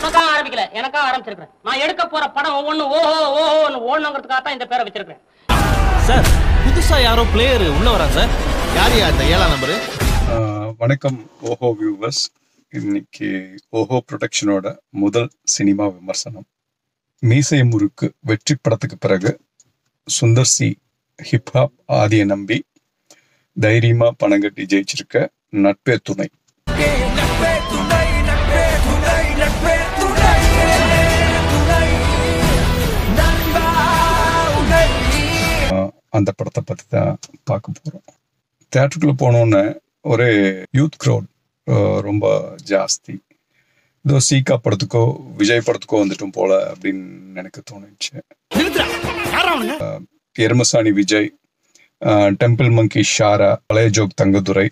உனக்காக ஆரம்பிக்கல, எனக்காக ஆரம்பிச்சிருக்கேன். நான் எடுக்க போற படம் ஒவ்வொன்றும் ஓஹோ ஓஹோன்னு ஓடணுங்கிறதுக்காக தான் இந்த பேரை வச்சிருக்கேன். சார், புதுசா யாரோ பிளேயர் உள்ள வரா சார். யார் அந்த 7ஆம் நம்பரு? வணக்கம் ஓஹோ வியூவர்ஸ். இன்னைக்கு ஓஹோ ப்ரொடக்ஷனோட முதல் சினிமா விமர்சனம். மீசை முறுக்கு வெற்றி படத்துக்கு பிறகு சுந்தர் சி ஹிப்ஹாப் ஆதியை நம்பி தைரியமா பணம் கட்டி ஜெயிச்சிருக்க நட்பே துணை. அந்த படத்தை பத்தி தான் பார்க்க போறோம். தியேட்டருக்குள்ள போனோன்னு ஒரே யூத் க்ரௌட் ரொம்ப ஜாஸ்தி. இதோ சீகா படத்துக்கோ விஜய் படத்துக்கோ வந்துட்டும் போல அப்படின்னு எனக்கு தோணுச்சு. எருமசாணி விஜய், டெம்பிள் மங்கி ஷாரா, பழைய ஜோக் தங்கதுரை,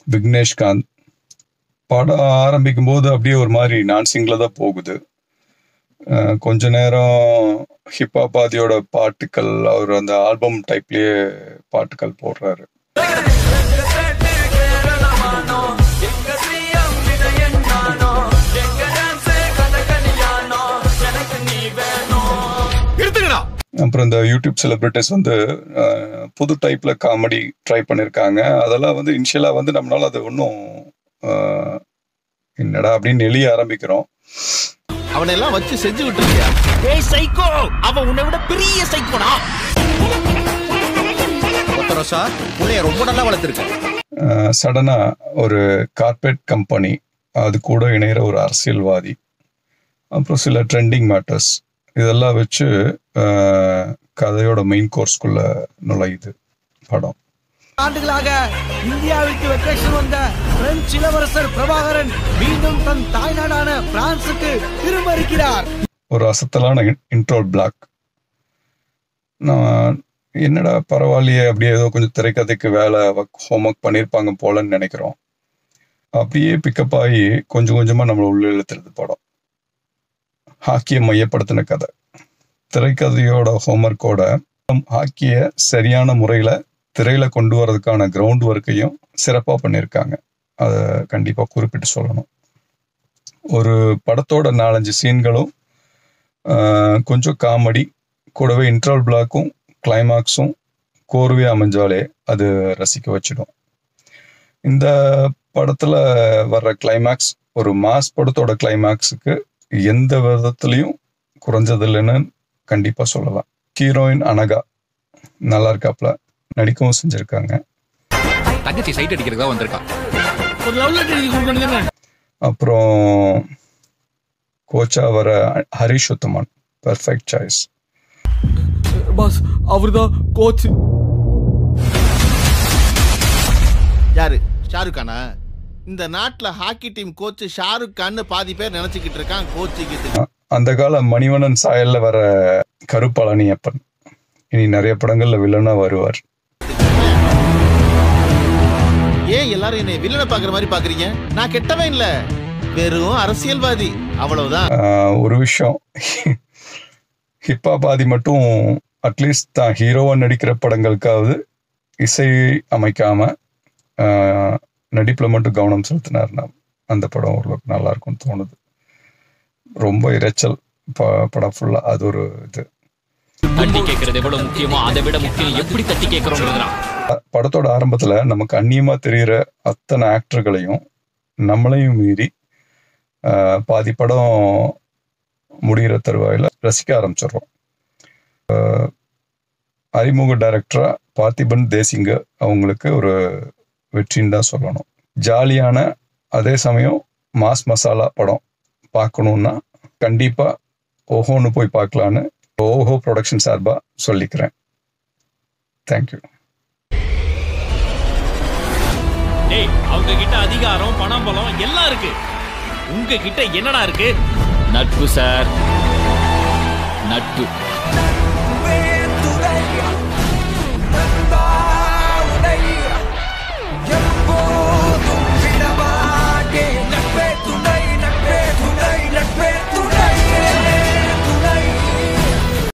விக்னேஷ்காந்த் படம் ஆரம்பிக்கும் போது அப்படியே ஒரு மாதிரி நான்சிங்ல தான் போகுது. கொஞ்ச நேரம் ஹிப்ஹாப் ஆதியோட பாட்டுக்கள், அவர் அந்த ஆல்பம் டைப்லயே பாட்டுக்கள் போடுறாரு. அப்புறம் இந்த யூடியூப் செலிபிரிட்டிஸ் வந்து புது டைப்ல காமெடி ட்ரை பண்ணிருக்காங்க. அதெல்லாம் வந்து இனிஷியலா வந்து நம்மளால அது ஒன்றும் என்னடா அப்படின்னு எளிய ஆரம்பிக்கிறோம். அவனை எல்லாம் வச்சு செஞ்சு விட்டுருக்கியா? ஏய் சைக்கோ, அவன் உன்னை விட பெரிய சைக்கோடா. ஒத்தரசா புள்ளைய ரொம்ப நல்லா வளர்த்திருக்க. சடனா ஒரு கார்பரேட் கம்பெனி, அது கூட இணைகிற ஒரு அரசியல்வாதி, அப்புறம் சில ட்ரெண்டிங் மேட்டர்ஸ், இதெல்லாம் வச்சு கதையோட மெயின் கோர்ஸ்குள்ள நுழையுது படம். ஆண்டுகளாக இந்தியாவிற்கு வெக்கேஷன் வந்த பிரெஞ்சு இளவரசர் பிரபாகரன் மீண்டும் தன் தாய்நாடான பிரான்சுக்கு திரும்ப இருக்கிறார். ஒரு அசத்தலான இன்ட்ரோ பிளாக். நான் என்னடா பரவாயில்லையே, அப்படியே ஏதோ கொஞ்சம் திரைக்கதைக்கு வேலை ஹோம்ஒர்க் பண்ணியிருப்பாங்க போலன்னு நினைக்கிறோம். அப்படியே பிக்கப் ஆகி கொஞ்சம் கொஞ்சமா நம்மளை உள்ள இழுத்துறது படம். ஹாக்கியை மையப்படுத்தின கதை. திரைக்கதையோட ஹோம்ஒர்க்கோட ஹாக்கியை சரியான முறையில திரையில கொண்டு வரதுக்கான கிரவுண்ட் ஒர்க்கையும் சிறப்பா பண்ணியிருக்காங்க. அதை கண்டிப்பா குறிப்பிட்டு சொல்லணும். ஒரு படத்தோட 4-5 சீன்களும் கொஞ்சம் காமெடி கூடவே இன்ட்ரவல் பிளாக்கும் கிளைமாக்ஸும் கோர்வையா அமைஞ்சாலே அது ரசிக்க வச்சிடும். இந்த படத்துல வர்ற கிளைமாக்ஸ் ஒரு மாஸ் படத்தோட கிளைமாக்ஸுக்கு எந்த விதத்துலையும் குறைஞ்சது இல்லைன்னு கண்டிப்பா சொல்லலாம். ஹீரோயின் அனகா நல்லா இருக்காப்ல, நடிக்கவும் செஞ்சிருக்காங்க. தங்கச்சி சைட் அடிக்கிறதா வந்திருக்கா. அப்புறம் கோச்சா வர ஹரிஷ் உத்தமன் பெர்ஃபெக்ட் சாய்ஸ். பாஸ், அவர்தான் கோச். யாரு? ஷாருக் கானா? இந்த நாட்டுல ஹாக்கி டீம் கோச் ஷாருக் கான்னு பாதி பேர் நினைச்சுக்கிட்டு இருக்கான். கோச்சுக்கு அந்த கால மணிவண்ணன் சாயல்ல வர கருப்பழனியப்பன் இனி நிறைய படங்கள்ல வில்லனா வருவார். ஏன் எல்லாரும் என்னை வில்லனை பாக்குற மாதிரி பாக்குறீங்க? நான் கெட்டவன் இல்ல, வெறும் அரசியல்வாதி, அவ்வளவுதான். ஒரு விஷயம், ஹிப்ஹாப் ஆதி மட்டும் அட்லீஸ்ட் தான் ஹீரோவா நடிக்கிற படங்களுக்காவது இசை அமைக்காம நடிப்புல மட்டும் கவனம் செலுத்தினார்னா அந்த படம் ஓரளவுக்கு நல்லா இருக்கும்னு தோணுது. ரொம்ப இரைச்சல் படம் ஃபுல்லா. அது ஒரு இது. தட்டி கேட்கறது எவ்வளவு முக்கியமோ அதை விட முக்கியம் எப்படி தட்டி கேட்கிறோம். படத்தோட ஆரம்பத்துல நமக்கு அந்நியமா தெரிகிற அத்தனை ஆக்டர்களையும் நம்மளையும் மீறி பாதி படம் முடிகிற தருவாயில ரசிக்க ஆரம்பிச்சிடுறோம். அறிமுக டைரக்டரா பார்த்திபன் தேசிங்க அவங்களுக்கு ஒரு வெற்றின்னு தான் சொல்லணும். ஜாலியான அதே சமயம் மாஸ் மசாலா படம் பார்க்கணுன்னா கண்டிப்பா ஓஹோன்னு போய் பார்க்கலான்னு ஓஹோ ப்ரொடக்ஷன் சார்பா சொல்லிக்கிறேன். தேங்க்யூ. அவங்க கிட்ட அதிகாரம், பணம், பலம் எல்லாம் இருக்கு. உங்க கிட்ட என்னடா இருக்கு? நட்பு சார், நட்பு.